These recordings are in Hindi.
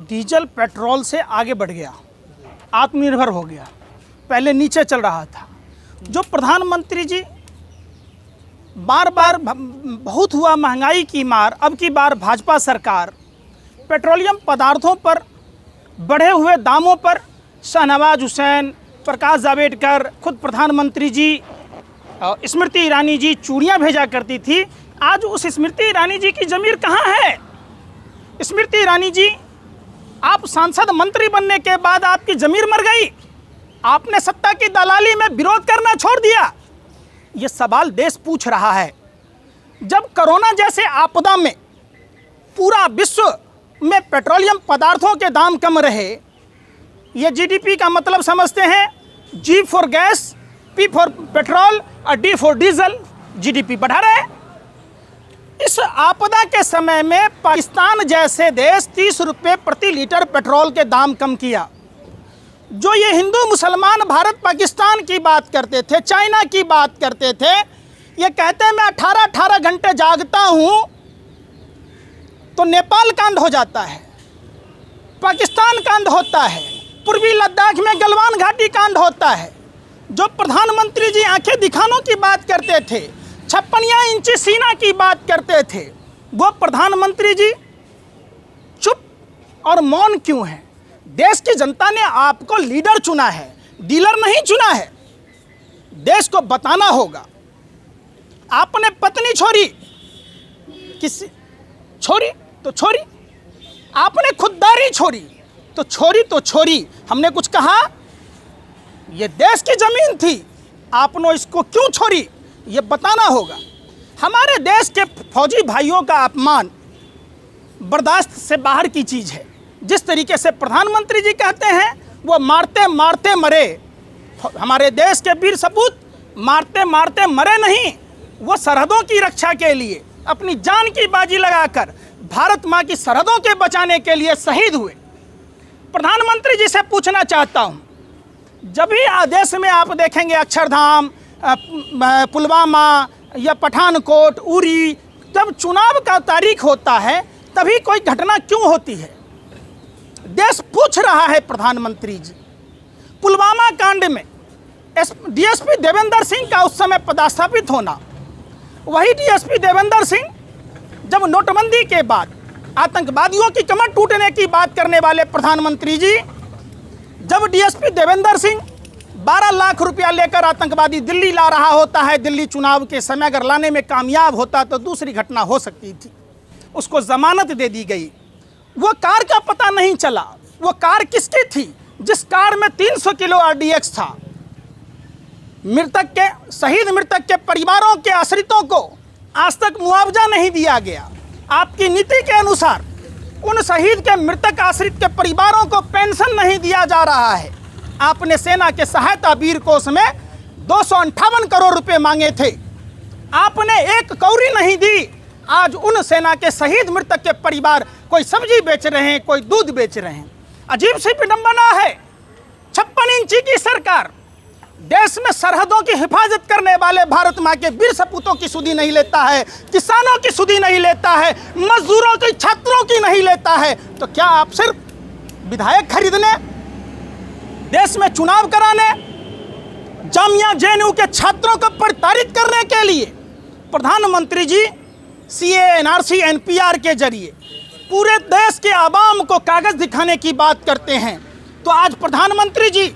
डीजल पेट्रोल से आगे बढ़ गया, आत्मनिर्भर हो गया, पहले नीचे चल रहा था। जो प्रधानमंत्री जी बार बार बहुत हुआ महंगाई की मार, अब की बार भाजपा सरकार पेट्रोलियम पदार्थों पर बढ़े हुए दामों पर शाहनवाज हुसैन, प्रकाश जावड़ेकर, खुद प्रधानमंत्री जी स्मृति ईरानी जी चूड़ियाँ भेजा करती थी। आज उस स्मृति ईरानी जी की ज़मीर कहाँ है? स्मृति ईरानी जी, आप सांसद मंत्री बनने के बाद आपकी ज़मीर मर गई, आपने सत्ता की दलाली में विरोध करना छोड़ दिया। ये सवाल देश पूछ रहा है। जब कोरोना जैसे आपदा में पूरा विश्व में पेट्रोलियम पदार्थों के दाम कम रहे, ये जीडीपी का मतलब समझते हैं, G for gas, P for petrol और डी फॉर डीजल, जीडीपी बढ़ा रहे। इस आपदा के समय में पाकिस्तान जैसे देश 30 रुपये प्रति लीटर पेट्रोल के दाम कम किया। जो ये हिंदू मुसलमान भारत पाकिस्तान की बात करते थे, चाइना की बात करते थे, ये कहते हैं मैं 18 घंटे जागता हूँ तो नेपाल कांड हो जाता है, पाकिस्तान कांड होता है, पूर्वी लद्दाख में गलवान घाटी कांड होता है। जो प्रधानमंत्री जी आंखें दिखानों की बात करते थे, 56 इंची सीना की बात करते थे, वो प्रधानमंत्री जी चुप और मौन क्यों हैं? देश की जनता ने आपको लीडर चुना है, डीलर नहीं चुना है। देश को बताना होगा। आपने पत्नी छोड़ी, किसी छोड़ी तो छोड़ी, आपने खुददारी छोड़ी तो छोड़ी। हमने कुछ कहा? ये देश की जमीन थी, आपने इसको क्यों छोड़ी, ये बताना होगा। हमारे देश के फौजी भाइयों का अपमान बर्दाश्त से बाहर की चीज़ है। जिस तरीके से प्रधानमंत्री जी कहते हैं वो मारते मारते मरे, हमारे देश के वीर सपूत मारते मारते मरे नहीं, वो सरहदों की रक्षा के लिए अपनी जान की बाजी लगाकर भारत माँ की सरहदों के बचाने के लिए शहीद हुए। प्रधानमंत्री जी से पूछना चाहता हूँ, जब भी आदेश में आप देखेंगे अक्षरधाम, पुलवामा या पठानकोट, उरी, जब चुनाव का तारीख होता है तभी कोई घटना क्यों होती है? देश पूछ रहा है प्रधानमंत्री जी। पुलवामा कांड में डीएसपी देवेंद्र सिंह का उस समय पदस्थापित होना, वही डीएसपी देवेंद्र सिंह जब नोटबंदी के बाद आतंकवादियों की कमर टूटने की बात करने वाले प्रधानमंत्री जी, जब डीएसपी देवेंद्र सिंह 12 लाख रुपया लेकर आतंकवादी दिल्ली ला रहा होता है, दिल्ली चुनाव के समय अगर लाने में कामयाब होता तो दूसरी घटना हो सकती थी, उसको जमानत दे दी गई। वो कार का पता नहीं चला, वो कार किसकी थी? जिस कार में 300 किलो आरडीएक्स था। शहीद मृतक के परिवारों के आश्रितों को आज तक मुआवजा नहीं दिया गया। आपकी नीति के अनुसार उन शहीद के मृतक आश्रित के परिवारों को पेंशन नहीं दिया जा रहा है। आपने सेना के सहायता वीर कोष में 258 करोड़ रुपए मांगे थे, आपने एक कौड़ी नहीं दी। आज उन सेना के शहीद मृतक के परिवार कोई सब्जी बेच रहे हैं, कोई दूध बेच रहे हैं। अजीब सी विडंबना है। 56 इंची की सरकार देश में सरहदों की हिफाजत करने वाले भारत माँ के वीर सपूतों की सुधी नहीं लेता है, किसानों की सुधी नहीं लेता है, मजदूरों की, छात्रों की नहीं लेता है, तो क्या आप सिर्फ विधायक खरीदने, देश में चुनाव कराने, जामिया जेएनयू के छात्रों को प्रताड़ित करने के लिए प्रधानमंत्री जी सीए, एनआरसी, एनपीआर के जरिए पूरे देश के आवाम को कागज दिखाने की बात करते हैं? तो आज प्रधानमंत्री जी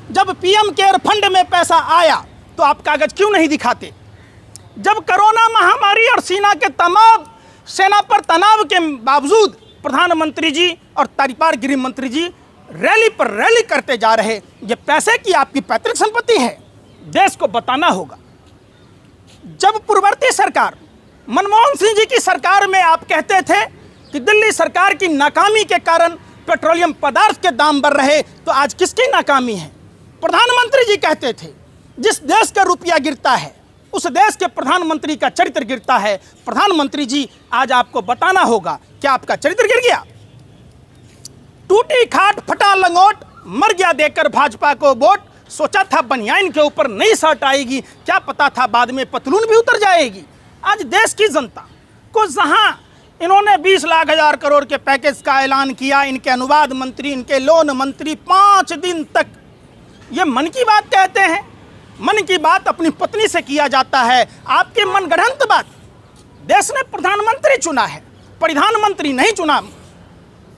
जब पीएम केयर फंड में पैसा आया तो आप कागज क्यों नहीं दिखाते? जब कोरोना महामारी और सेना पर तनाव के बावजूद प्रधानमंत्री जी और तरीपार गृह मंत्री जी रैली पर रैली करते जा रहे, ये पैसे की आपकी पैतृक संपत्ति है, देश को बताना होगा। जब पूर्ववर्ती सरकार मनमोहन सिंह जी की सरकार में आप कहते थे कि दिल्ली सरकार की नाकामी के कारण पेट्रोलियम पदार्थ के दाम बढ़ रहे, तो आज किसकी नाकामी है? प्रधानमंत्री जी कहते थे जिस देश का रुपया गिरता है उस देश के प्रधानमंत्री का चरित्र गिरता है। प्रधानमंत्री जी आज आपको बताना होगा, क्या आपका चरित्र गिर गया? टूटी खाट फटा लंगोट, मर गया देकर भाजपा को वोट, सोचा था बनियान के ऊपर नई शर्ट आएगी, क्या पता था बाद में पतलून भी उतर जाएगी। आज देश की जनता को जहां इन्होंने 20 लाख हजार करोड़ के पैकेज का ऐलान किया। इनके अनुवाद मंत्री, इनके लोन मंत्री 5 दिन तक ये मन की बात कहते हैं। मन की बात अपनी पत्नी से किया जाता है। आपके मनगढ़ंत बात। देश ने प्रधानमंत्री चुना है, प्रधानमंत्री नहीं चुना,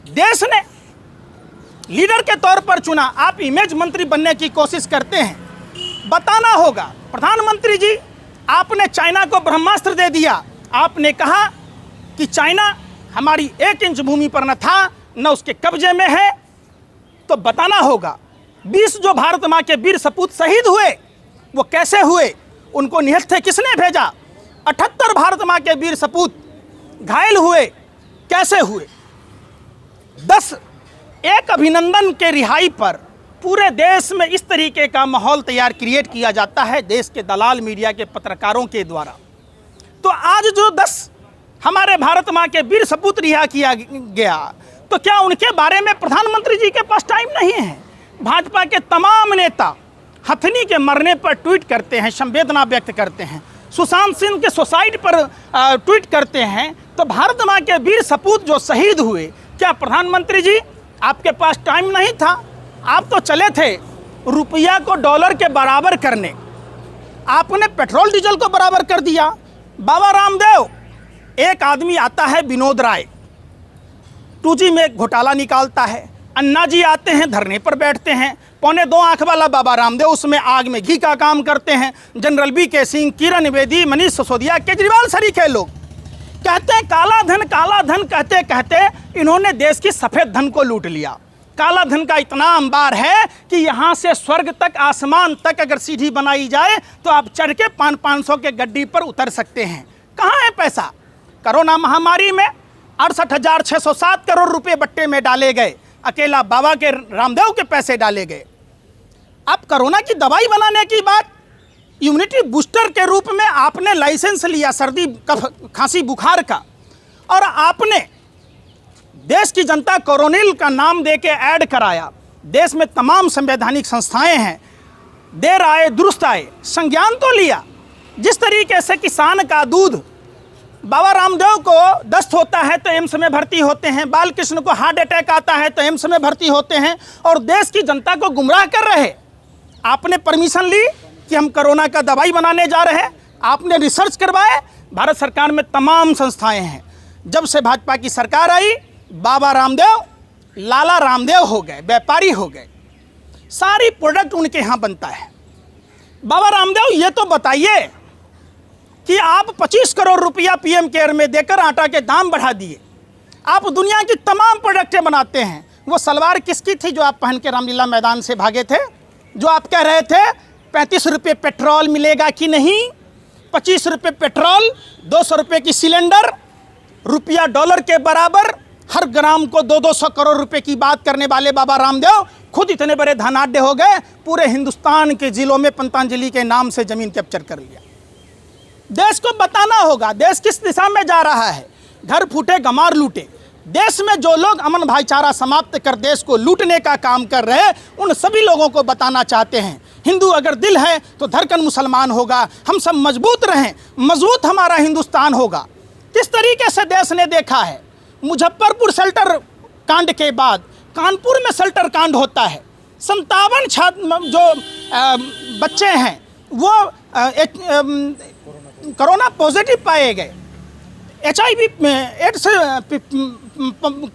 देश ने लीडर के तौर पर चुना। आप इमेज मंत्री बनने की कोशिश करते हैं। बताना होगा प्रधानमंत्री जी, आपने चाइना को ब्रह्मास्त्र दे दिया। आपने कहा कि चाइना हमारी 1 इंच भूमि पर न था, न उसके कब्जे में है। तो बताना होगा 20 जो भारत माँ के वीर सपूत शहीद हुए वो कैसे हुए, उनको निहत्थे किसने भेजा। 78 भारत माँ के वीर सपूत घायल हुए, कैसे हुए। 10 एक अभिनंदन के रिहाई पर पूरे देश में इस तरीके का माहौल क्रिएट किया जाता है देश के दलाल मीडिया के पत्रकारों के द्वारा। तो आज जो 10 हमारे भारत माँ के वीर सपूत रिहा किया गया, तो क्या उनके बारे में प्रधानमंत्री जी के पास टाइम नहीं है। भाजपा के तमाम नेता हथनी के मरने पर ट्वीट करते हैं, संवेदना व्यक्त करते हैं, सुशांत सिंह के सुसाइड पर ट्वीट करते हैं। तो भारत माँ के वीर सपूत जो शहीद हुए, क्या प्रधानमंत्री जी आपके पास टाइम नहीं था। आप तो चले थे रुपया को डॉलर के बराबर करने, आपने पेट्रोल डीजल को बराबर कर दिया। बाबा रामदेव, एक आदमी आता है विनोद राय, 2G में घोटाला निकालता है। अन्ना जी आते हैं, धरने पर बैठते हैं। 2.25 आँख वाला बाबा रामदेव उसमें आग में घी का काम करते हैं। जनरल VK सिंह, किरण बेदी, मनीष सिसोदिया, केजरीवाल शरीक है। लोग कहते हैं काला धन, कहते कहते इन्होंने देश की सफ़ेद धन को लूट लिया। काला धन का इतना अंबार है कि यहाँ से स्वर्ग तक, आसमान तक अगर सीढ़ी बनाई जाए तो आप चढ़ के 500 के गड्डी पर उतर सकते हैं। कहाँ है पैसा। कोरोना महामारी में 68,607 करोड़ रुपए बट्टे में डाले गए, अकेला बाबा के रामदेव के पैसे डाले गए। अब कोरोना की दवाई बनाने की बात, इम्यूनिटी बूस्टर के रूप में आपने लाइसेंस लिया सर्दी कफ खांसी बुखार का, और आपने देश की जनता कोरोनिल का नाम दे के ऐड कराया। देश में तमाम संवैधानिक संस्थाएं हैं, देर आए दुरुस्त आए, संज्ञान तो लिया। जिस तरीके से किसान का दूध, बाबा रामदेव को दस्त होता है तो एम्स में भर्ती होते हैं, बालकृष्ण को हार्ट अटैक आता है तो एम्स में भर्ती होते हैं, और देश की जनता को गुमराह कर रहे। आपने परमिशन ली कि हम कोरोना का दवाई बनाने जा रहे हैं, आपने रिसर्च करवाए। भारत सरकार में तमाम संस्थाएं हैं। जब से भाजपा की सरकार आई, बाबा रामदेव लाला रामदेव हो गए, व्यापारी हो गए। सारी प्रोडक्ट उनके यहाँ बनता है। बाबा रामदेव, ये तो बताइए कि आप 25 करोड़ रुपया PM केयर में देकर आटा के दाम बढ़ा दिए। आप दुनिया की तमाम प्रोडक्टें बनाते हैं। वो सलवार किसकी थी जो आप पहन के रामलीला मैदान से भागे थे, जो आप कह रहे थे 35 रुपये पेट्रोल मिलेगा कि नहीं। 25 रुपये पेट्रोल, 200 रुपये की सिलेंडर, रुपया डॉलर के बराबर, हर ग्राम को 200 करोड़ रुपए की बात करने वाले बाबा रामदेव खुद इतने बड़े धनाढ्य हो गए, पूरे हिंदुस्तान के जिलों में पतंजलि के नाम से जमीन कैप्चर कर लिया। देश को बताना होगा देश किस दिशा में जा रहा है। घर फूटे गमार लूटे। देश में जो लोग अमन भाईचारा समाप्त कर देश को लूटने का काम कर रहे हैं, उन सभी लोगों को बताना चाहते हैं, हिंदू अगर दिल है तो धड़कन मुसलमान होगा। हम सब मजबूत रहें, मजबूत हमारा हिंदुस्तान होगा। किस तरीके से देश ने देखा है, मुजफ्फरपुर शेल्टर कांड के बाद कानपुर में शेल्टर कांड होता है। 57 छात्र जो बच्चे हैं वो कोरोना पॉजिटिव पाए गए, HIV एड्स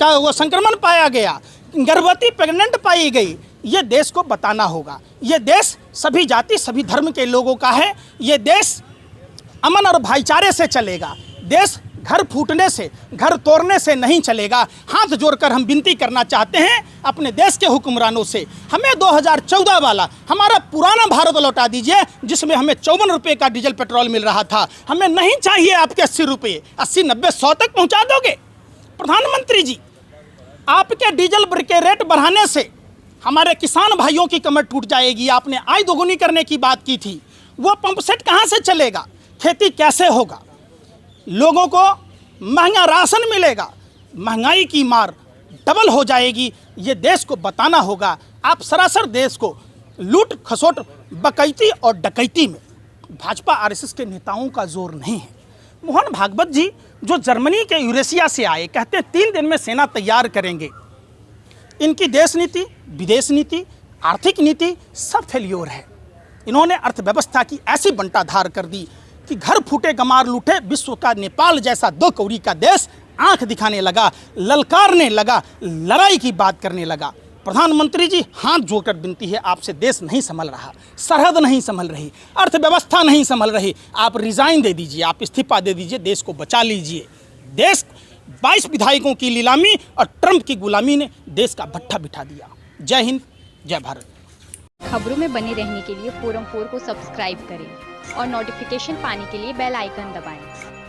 का वो संक्रमण पाया गया, गर्भवती प्रेग्नेंट पाई गई। ये देश को बताना होगा। ये देश सभी जाति सभी धर्म के लोगों का है। ये देश अमन और भाईचारे से चलेगा। देश घर फूटने से, घर तोड़ने से नहीं चलेगा। हाथ जोड़कर हम विनती करना चाहते हैं अपने देश के हुक्मरानों से, हमें 2014 वाला हमारा पुराना भारत लौटा दीजिए, जिसमें हमें 54 रुपये का डीजल पेट्रोल मिल रहा था। हमें नहीं चाहिए आपके 80 रुपये, 80, 90, 100 तक पहुंचा दोगे। प्रधानमंत्री जी, आपके डीजल के रेट बढ़ाने से हमारे किसान भाइयों की कमर टूट जाएगी। आपने आय दोगुनी करने की बात की थी, वो पंप सेट कहाँ से चलेगा, खेती कैसे होगा, लोगों को महंगा राशन मिलेगा, महंगाई की मार डबल हो जाएगी। ये देश को बताना होगा। आप सरासर देश को लूट खसोट, बकैती और डकैती में भाजपा RSS के नेताओं का जोर नहीं है। मोहन भागवत जी जो जर्मनी के यूरेशिया से आए, कहते हैं 3 दिन में सेना तैयार करेंगे। इनकी देश नीति, विदेश नीति, आर्थिक नीति सब फेल्योर है। इन्होंने अर्थव्यवस्था की ऐसी बंटाधार कर दी कि घर फूटे गमार लूटे, विश्व का नेपाल जैसा 2 कौड़ी का देश आंख दिखाने लगा, ललकारने लगा, लड़ाई की बात करने लगा। प्रधानमंत्री जी हाथ जोड़कर विनती है आपसे, देश नहीं संभल रहा, सरहद नहीं संभल रही, अर्थव्यवस्था नहीं संभल रही, आप रिजाइन दे दीजिए, आप इस्तीफा दे दीजिए, देश को बचा लीजिए। देश 22 विधायकों की नीलामी और ट्रंप की गुलामी ने देश का भट्ठा बिठा दिया। जय हिंद, जय भारत। खबरों में बने रहने के लिए फोरम 4 को सब्सक्राइब करें और नोटिफिकेशन पाने के लिए बेल आइकन दबाएं।